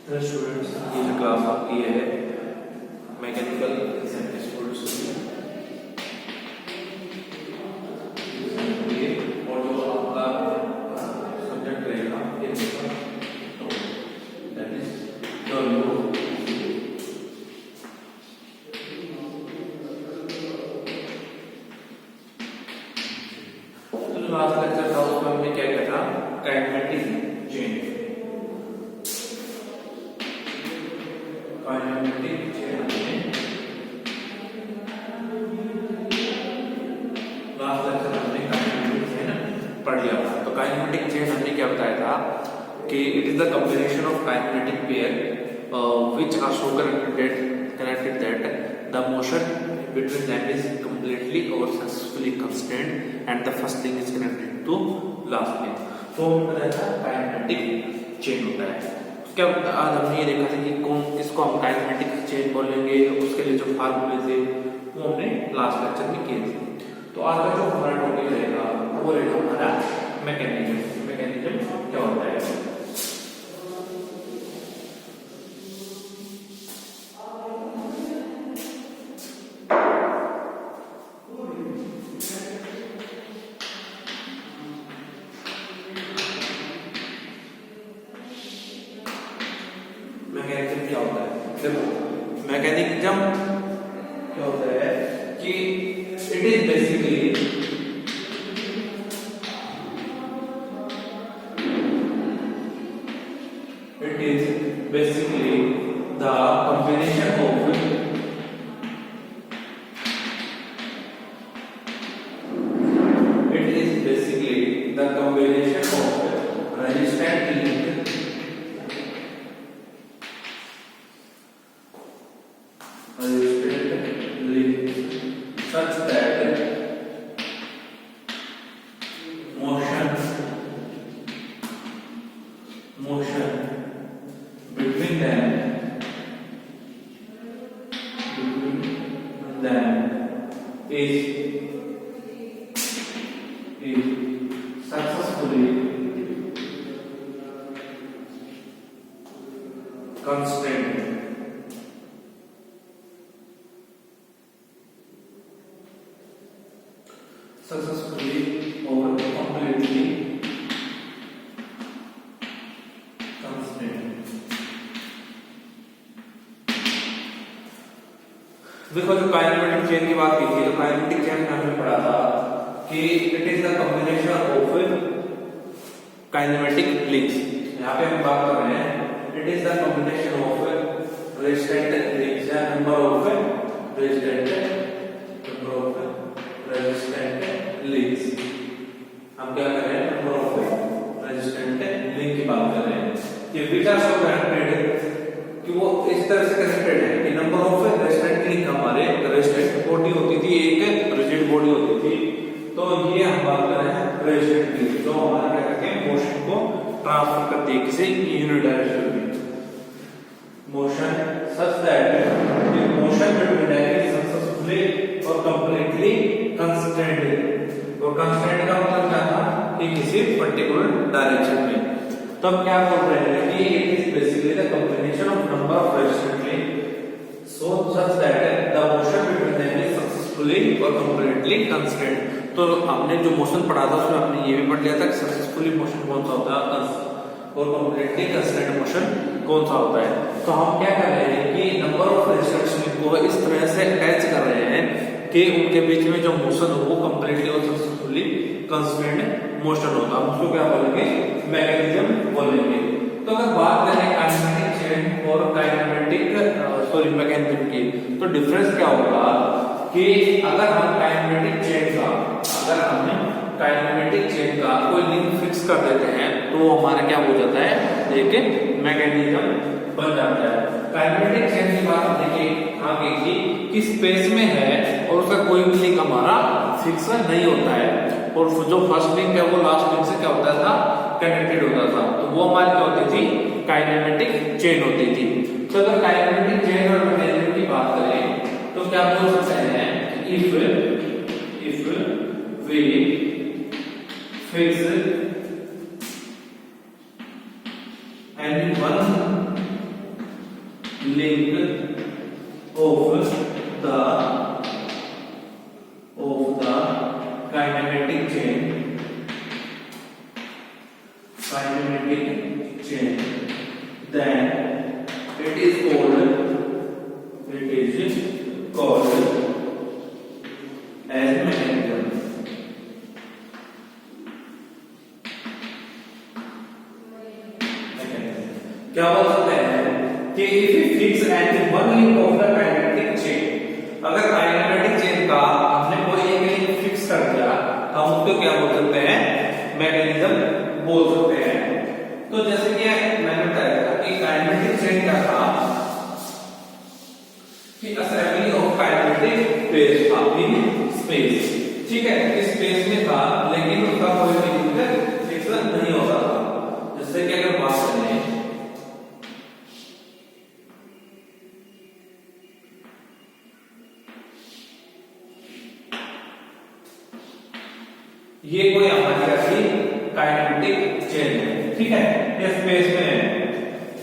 तो स्टूडेंट्स, ये जो क्लास आपकी है मैकेनिकल इंस्ट्रूमेंट्स और जो आपका सब्जेक्ट रहेगा दैट इज टर्बो। तो जो लास्ट लेक्चर था उसमें हमने क्या किया था, काइनेमेटिक चेंज। काइनेमेटिक चेंज हमने लास्ट लेक्चर हमने काइनेमेटिक चेंज पढ़ लिया था। तो काइनेमेटिक चेंज हमने क्या बताया था कि it is the combination of kinematic pair which are so connected that the motion between them is completely or successfully constrained and the first link is connected to last link. तो kinematic chain होता है। क्या आज हमने ये देखा था कि कौन किसको हम काइनेमेटिक चेन बोलेंगे, उसके लिए जो फार्मूले थे वो हमने लास्ट लेक्चर में किए थे। तो आज का जो हमारा टॉपिक रहेगा वो रहेगा हमारा मैकेनिज्म। मैकेनिज्म क्या होता है? मैकेनिज्म क्या होता है? देखो, मैकेनिज्म क्या होता है कि it is basically the combination of resistant link such that motion between them is successfully constrained. Successfully or completely constrained. देखो, जो काइनेमेटिक चेन की बात की थी, तो काइनेमेटिक चेन में हमने पढ़ा था कि it is the combination of kinematic links. यहाँ पे हम बात कर रहे हैं it is the combination of resistant links या नंबर ऑफ रेजिस्टेंट लिंक्स। हम क्या कर रहे हैं? नंबर ऑफ रेजिस्टेंट लिंक की बात कर रहे हैं कि विच आर सो कनेक्टेड, कि वो इस तरह से कनेक्टेड है कि नंबर ऑफ रेजिस्टेंट लिंक हमारे रेजिस्टेंट बॉडी होती थी, एक रिजिड बॉडी होती थी। तो ये हम बात कर रहे हैं रेजिस्टेंट लिंक, जो हमारे क्या करते हैं, मोशन को ट्रांसफर करती है किसी यूनिडायरेक्शनल में। Motion such that the motion between them is successfully और completely constrained। और कंस्ट्रेंट का मतलब क्या था कि किसी पर्टिकुलर डायरेक्शन में। तो हम क्या बोल रहे हैं कि it is basically the combination of number of resistant link so such that the motion between them is successfully और completely constrained। तो हमने जो मोशन पढ़ा था उसमें हमने ये भी पढ़ लिया था कि सक्सेसफुली मोशन कौन सा होता है और कंप्लीटली कंस्ट्रेंट मोशन कौन सा होता है। तो हम क्या कर रहे हैं कि नंबर ऑफ रेजिस्टेंस को इस तरह से अटैच कर रहे हैं कि उनके बीच में जो मोशन हो वो कंप्लीटली और सक्सेसफुली कंस्ट्रेंट मोशन होता है। हम उसको क्या बोलेंगे? मैकेनिज्म बोलेंगे। तो अगर बात करें काइनेमेटिक चेन और मैकेनिज्म की, तो डिफरेंस क्या होगा कि अगर हम काइनेमेटिक चेन का कोई लिंक फिक्स कर देते हैं तो हमारा क्या हो जाता है, एक मैकेनिज्म बन जाता है। काइनेमेटिक चेन की बात देखिए आगे की स्पेस में है और उसका कोई भी लिंक हमारा फिक्स नहीं होता है, और जो फर्स्ट लिंक है वो लास्ट लिंक से क्या होता था, कनेक्टेड होता था। तो वो हमारी क्या होती थी? काइनेमेटिक चेन होती थी। तो अगर काइनेमेटिक चेन और मैकेनिज्म की बात करें तो क्या बोल सकते हैं, if we fix any one link of the kinematic chain, then it is called as mechanism. क्या बोल सकते हैं कि if we fix any one link of the kinetic chain, अगर kinetic chain का हमने कोई एक लिंक फिक्स कर दिया, हम उसको क्या बोल सकते हैं? मैकेनिज्म बोल सकते हैं। तो जैसे कि मैंने बताया था कि kinetic chain क्या था कि assembly of kinetic phase था in space, ठीक है, इस स्पेस में था लेकिन उसका कोई भी लिंक फिक्स नहीं होता था। जैसे कि अगर बात करें ये कोई हमारी ऐसी काइनेटिक चेन है, ठीक है, ये स्पेस में है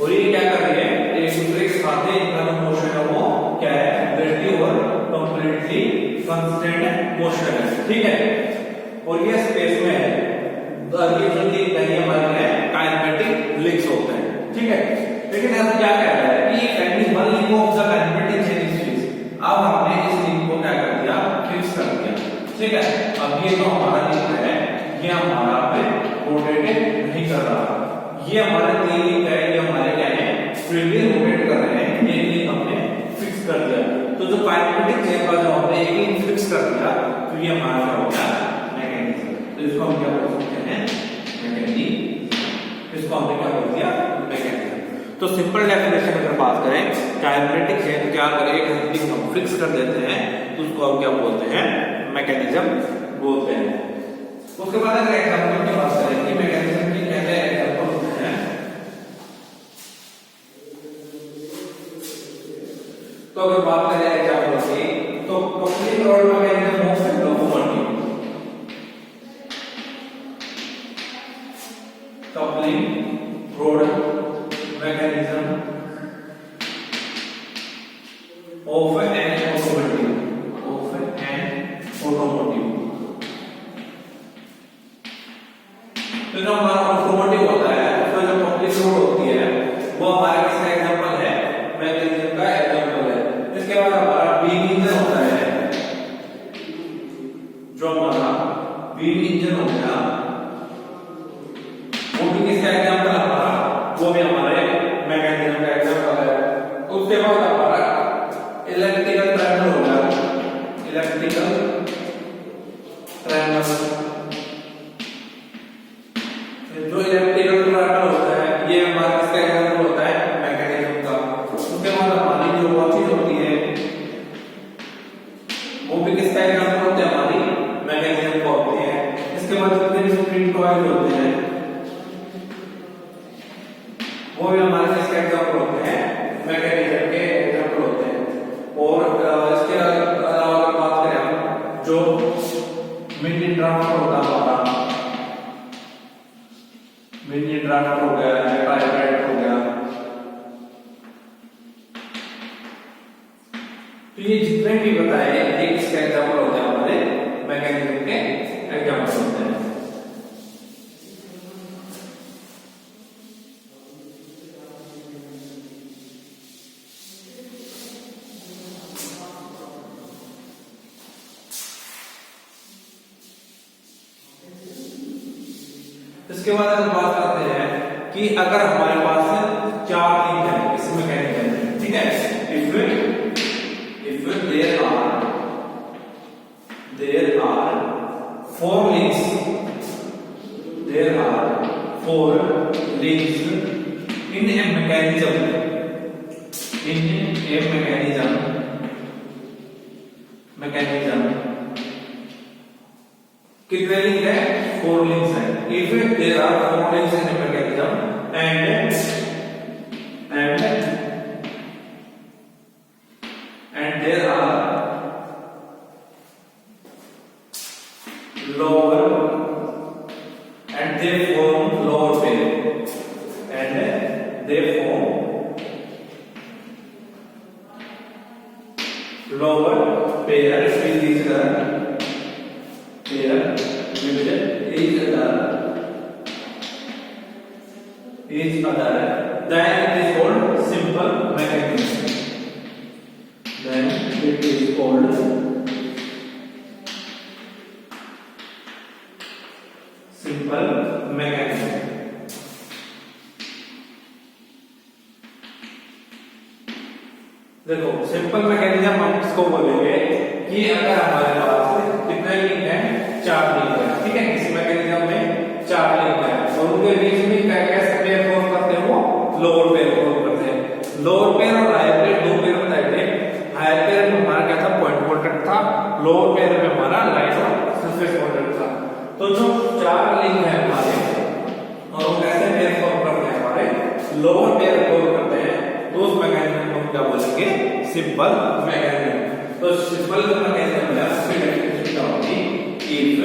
और ये क्या कर रही है? एक दूसरे के साथ इनका मोशन है वो क्या है? रिलेटिव और कंप्लीटली कांस्टेंट मोशन है, ठीक है, और ये स्पेस में है। ये जो लिंक है हमारे है काइनेटिक लिंक्स होते हैं, ठीक है। लेकिन ऐसा क्या कह रहा है कि any one link of the kinetic chain is fix. अब हमने इस लिंक को क्या कर दिया? फिक्स कर दिया, ठीक है। अब ये जो हमारा लिंक है ये हमारा पे रोटेट नहीं कर रहा, ये हमारे तीन लिंक है, ये हमारे क्या है? फ्रीली रोटेट कर रहे हैं। ये लिंक हमने फिक्स कर दिया। तो जो काइनेटिक चेन का जो हमने एक लिंक फिक्स कर दिया तो ये हमारा क्या हो गया? मैकेनिज्म। तो इसको हम क्या बोल सकते हैं? मैकेनिज्म। इसको हमने क्या बोल दिया? मैकेनिज्म। तो सिंपल डेफिनेशन अगर बात करें, काइनेटिक चेन क्या करे? एक लिंक हम फिक्स कर देते हैं तो उसको हम क्या बोलते हैं? मैकेनिज्म बोलते हैं। उसके बाद अगर एग्जांपल की बात करें कि मैकेनिज्म की क्या-क्या एग्जांपल होते हैं, तो अगर बात करें एग्जांपल की तो coupling rod mechanism of locomotive, coupling rod mechanism of an automotive. तो जो हमारा ऑटोमोटिव होता है उसमें जो कपलिंग रोड होती है वो हमारा किसका एग्जांपल है? मैकेनिज्म का एग्जांपल है। इसके बाद हमारा बीम इंजन होता है, जो हमारा बीम इंजन हो गया वो भी किसका एग्जांपल है? हमारा वो भी हमारे मैकेनिज्म का एग्जांपल है। उसके बाद हमारा इलेक्ट्रिकल ट्रैवल हो गया, इलेक्ट्रिकल ट्रैवल। जो इलेक्ट्रिकल ट्रैवल होता है ये हमारा किसका एग्जांपल होता है? मैकेनिज्म का। उसके बाद हमारी जो वॉचेज होती है वो भी किसका एग्जांपल होता है? हमारी मैकेनिज्म का होती है। इसके बाद जितने भी स्प्रिंग कॉइल होते हैं वो भी हमारे किसका एग्जांपल होते हैं? मैकेनिज्म के एग्जांपल होते हैं। और इसके अलावा अगर बात करें हम जो मिनी ड्राफ्ट होता है हमारा, मिनी ड्राफ्ट हो गया, टाइपराइटर हो गया, तो ये जितने भी बताए ये किसके एग्जांपल होते हैं? हमारे मैकेनिज्म के एग्जांपल होते हैं। इसके बाद अगर बात करते हैं कि अगर हमारे पास चार लिंक है इस मैकेनिज्म में, ठीक है, if there are four links in a mechanism, कितने लिंक है? 4 लिंक्स है। If there are 4 links in a mechanism and there are lower and they form lower pair and they form lower pair with each other, pair with each other, then it is called simple mechanism. Then it is called simple mechanism. देखो simple mechanism हम इसको बोलेंगे कि अगर हमारे पास कितने link है, 4 link है, ठीक है। किसी मैकेनिज्म में 4 लिंक है और उनके बीच में कैसे पेयर फॉर्म करते हैं, वो लोअर पेयर फॉर्म करते हैं। लोअर पेयर और हायर पेयर दो पेयर बताए थे। हायर पेयर में हमारा क्या था, पॉइंट कांटेक्ट था। लोअर पेयर में हमारा लाइन और सरफेस कांटेक्ट था। तो जो 4 लिंक है हमारे और वो कैसे पेयर फॉर्म करते हैं, हमारे लोअर पेयर फॉर्म करते हैं, तो उस मैकेनिज्म को क्या बोलेंगे, सिंपल मैकेनिज्म। तो सिंपल मैकेनिज्म में उसकी डेफिनेशन क्या होगी, if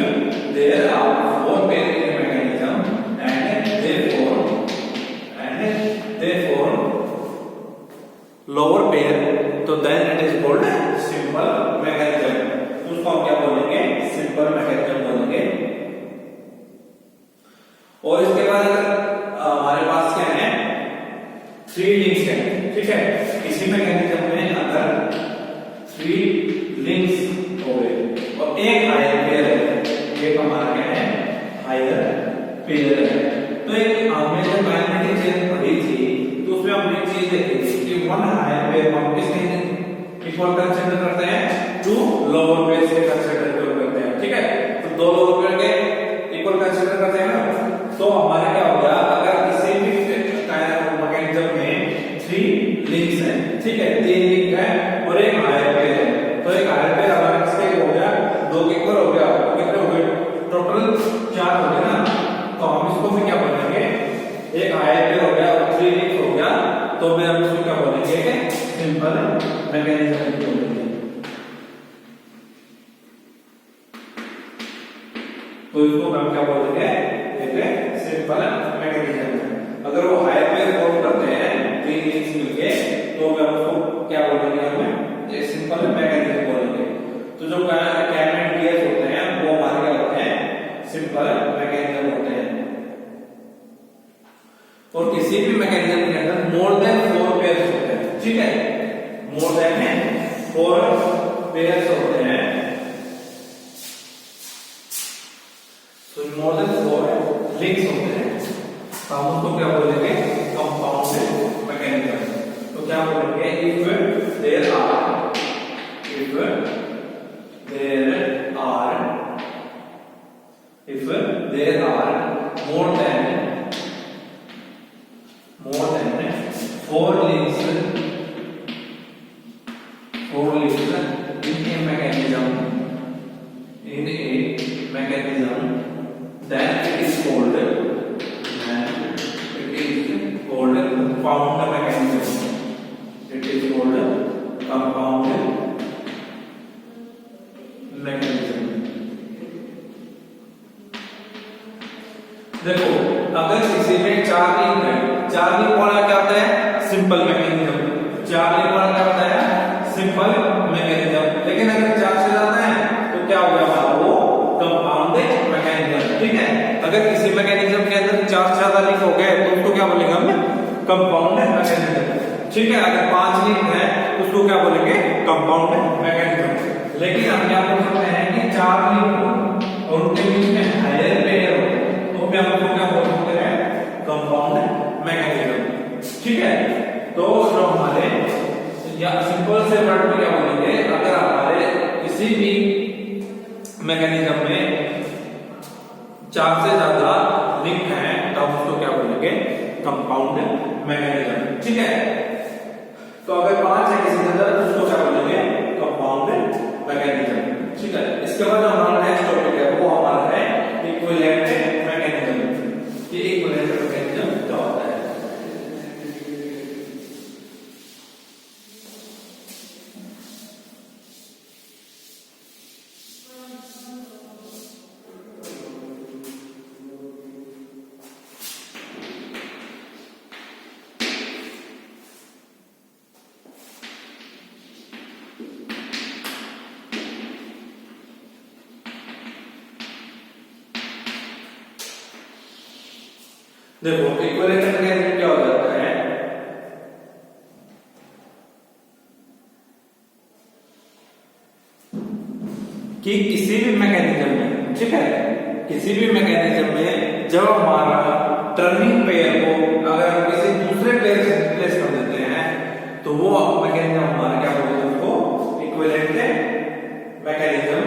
there are 4 pair in mechanism and therefore lower pair, तो then it is called simple mechanism. उसको हम क्या बोलेंगे, सिंपल मैकेनिज्म बोलेंगे। और इसके बाद हमारे पास क्या है, 3 लिंक्स हैं, ठीक है। इसी मैकेनिज्म में अगर 3 लिंक्स हो गए और एक हायर पेयर है, एक हमारा क्या है, हायर पेयर है। तो एक हमने जब मैग्नेटिक चेन पढ़ी थी तो उसमें हमने एक चीज देखी थी कि 1 हायर पेयर हम किसके इक्वल कंसीडर करते हैं, 2 लोअर पेयर से कंसीडर करते हैं, ठीक है। तो 2 लोअर पेयर के इक्वल कंसीडर करते हैं ना, तो हमारा क्या होगा, अगर किसी भी मैकेनिज्म में 3 लिंक्स हैं, ठीक है, 3 लिंक है और एक हायर पेयर है, तो एक हायर पेयर हमारा किसके हो गया, 2 के इक्वल हो गया, कितने हो गए, टोटल 4 हो गए ना। तो हम इसको भी क्या बोलेंगे, एक हायर पेयर हो गया और 3 लिंक्स हो गया, तो फिर हम इसको क्या बोलेंगे, सिंपल मैकेनिज्म बोलेंगे। तो इसको हम क्या बोलेंगे, सिंपल मैकेनिज्म। अगर वो हायर पेयर फॉर्म करते हैं 3 लिंक्स मिलके, तो हम उसको क्या बोलेंगे, हमें ये सिंपल मैकेनिज्म बोलेंगे। तो जो कैम एंड गियर्स होते हैं वो हमारे क्या होते हैं, सिंपल मैकेनिज्म होते हैं। और किसी भी मैकेनिज्म के अंदर मोर देन 4 पेयर्स होते हैं, ठीक है, मोर देन 4 पेयर्स होते हैं। तो मोर देन 4 लिंक्स होते हैं, हम उसको क्या बोलेंगे, कंपाउंड मैकेनिज्म। तो क्या बोलेंगे, if there are more than 4 links in a mechanism, then it is called compound mechanism. It is called compound mechanism. देखो अगर किसी में 4 लिंक है, 4 लिंक वाला क्या होता है, सिंपल मैकेनिज्म। 4 लिंक वाला क्या होता है, सिंपल मैकेनिज्म। लेकिन अगर 4 से ज्यादा है तो क्या हो गया, वो कंपाउंड मैकेनिज्म, ठीक है। अगर किसी मैकेनिज्म के अंदर 4 से ज्यादा लिंक हो गए तो उसको क्या बोलेंगे, हम कंपाउंड मैकेनिज्म, ठीक है। अगर 5 लिंक है तो उसको क्या बोलेंगे, कंपाउंड मैकेनिज्म। लेकिन हम क्या बोल सकते हैं कि 4 लिंक हो और उनके बीच में हायर पेयर हो, तो हम उसको क्या बोल सकते हैं, कंपाउंड मैकेनिज्म, ठीक है। तो जो हमारे या सिंपल से वर्ड में क्या बोलेंगे, अगर हमारे किसी भी मैकेनिज्म में 4 से ज्यादा लिंक हैं तो हम उसको क्या बोलेंगे, कंपाउंड मैकेनिज्म, ठीक है। तो अगर 5 है किसी के अंदर उसको क्या बोलेंगे, कंपाउंड मैकेनिज्म, ठीक है। इसके बाद हमारा नेक्स्ट टॉपिक है वो हमारा है इक्विवेलेंट मैकेनिज्म। ये इक्विवेलेंट मैकेनिज्म क्या होता है, देखो इक्विवेलेंट मैकेनिज्म क्या हो जाता है कि किसी भी मैकेनिज्म में, ठीक है, किसी भी मैकेनिज्म में जब हमारा टर्निंग पेयर को अगर हम किसी दूसरे पेयर से रिप्लेस कर देते हैं तो वो मैकेनिज्म हमारा क्या बोलते हैं, उसको इक्विवेलेंट मैकेनिज्म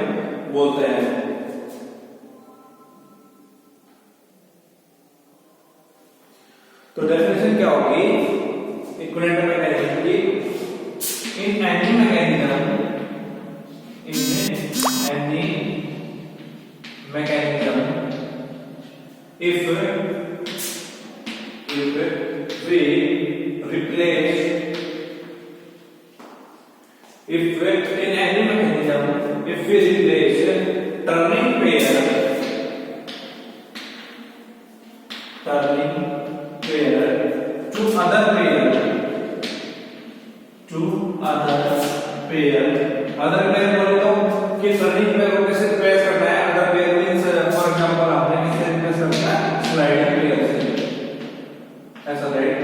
बोलते हैं। तो डेफिनेशन क्या होगी इक्विवेलेंट मैकेनिज्म की? इन any mechanism, if we replace, if in any mechanism if we replace turning pair to other pair बोले तो कि टर्निंग पेयर को कैसे रिप्लेस करना है? Other pair means for example आपने किसे रिप्लेस करना है? स्लाइडिंग पेयर से, ऐसा राइट,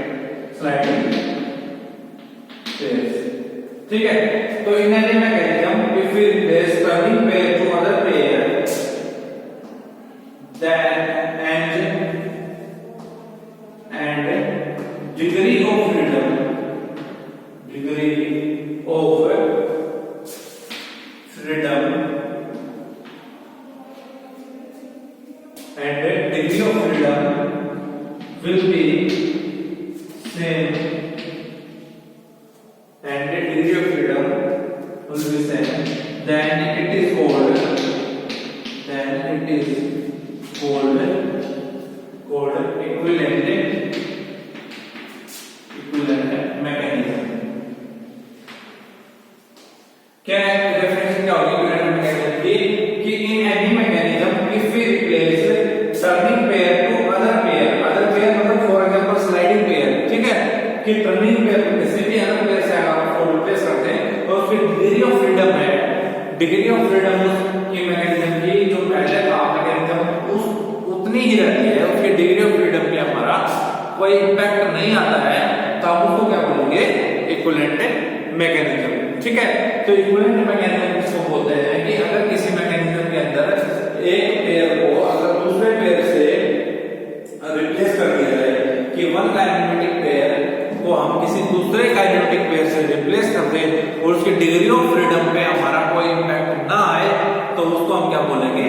स्लाइडिंग पेयर, ठीक है। तो in any mechanism if we replace turning pair to other pair then and degree of freedom will be same, and the degree of freedom will be same, then it is called equivalent mechanism। क्या है definition? क्या होगी equivalent mechanism की? कि in any mechanism if we replace turning pair to other pair मतलब for example sliding pair, ठीक है, कि टर्निंग पेयर को किसी भी अदर पेयर से आप रिप्लेस करते हैं और फिर डिग्री ऑफ फ्रीडम है, डिग्री ऑफ फ्रीडम की मैकेनिज्म की जो पहले था मैकेनिज्म उस उतनी ही रहती है, उसकी डिग्री ऑफ फ्रीडम पे हमारा कोई इंपैक्ट नहीं आता है, तो आप उसको क्या बोलेंगे? इक्विवेलेंट मैकेनिज्म, ठीक है। तो इक्विवेलेंट मैकेनिज्म इसको बोलते हैं कि अगर किसी मैकेनिज्म के अंदर एक पेयर को अगर दूसरे पेयर से रिप्लेस कर दिया जाए, कि वन काइनेमेटिक पेयर को हम किसी दूसरे काइनेमेटिक पेयर से रिप्लेस कर दें और उसकी डिग्री ऑफ फ्रीडम पे हमारा कोई इंपैक्ट ना आए, तो उसको हम क्या बोलेंगे?